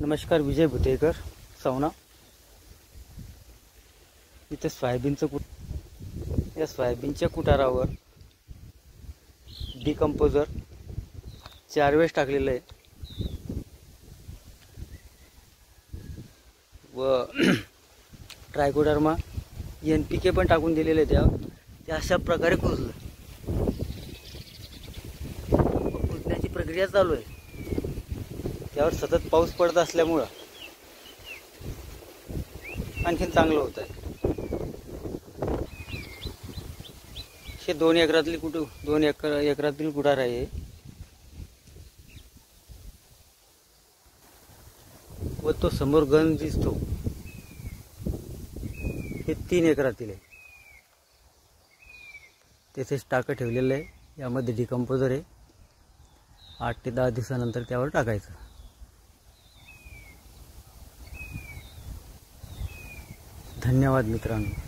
नमस्कार, विजय भुतेकर सवना। इथे सोयाबीनचं या सोयाबीनच्या कुटारावर डिकंपोजर 4 वेळेस टाकलेलं आहे व ट्रायकोडर्मा NPK पण टाकून दिलेले आहे। त्या अशा प्रकारे कुजलं, कुजण्याची प्रक्रिया चालू आहे। त्यावर सतत पाऊस पडत असल्यामुळं आणखीन चांगलं होत आहे। हे 2 एकरातील कुटार आहे व तो समोर गंज दिसतो हे 3 एकरातील आहे। तेथेच टाकं ठेवलेलं आहे। यामध्ये डिकंपोजर आहे। 8 ते 10 दिवसानंतर त्यावर टाकायचं। धन्यवाद मित्रांनो।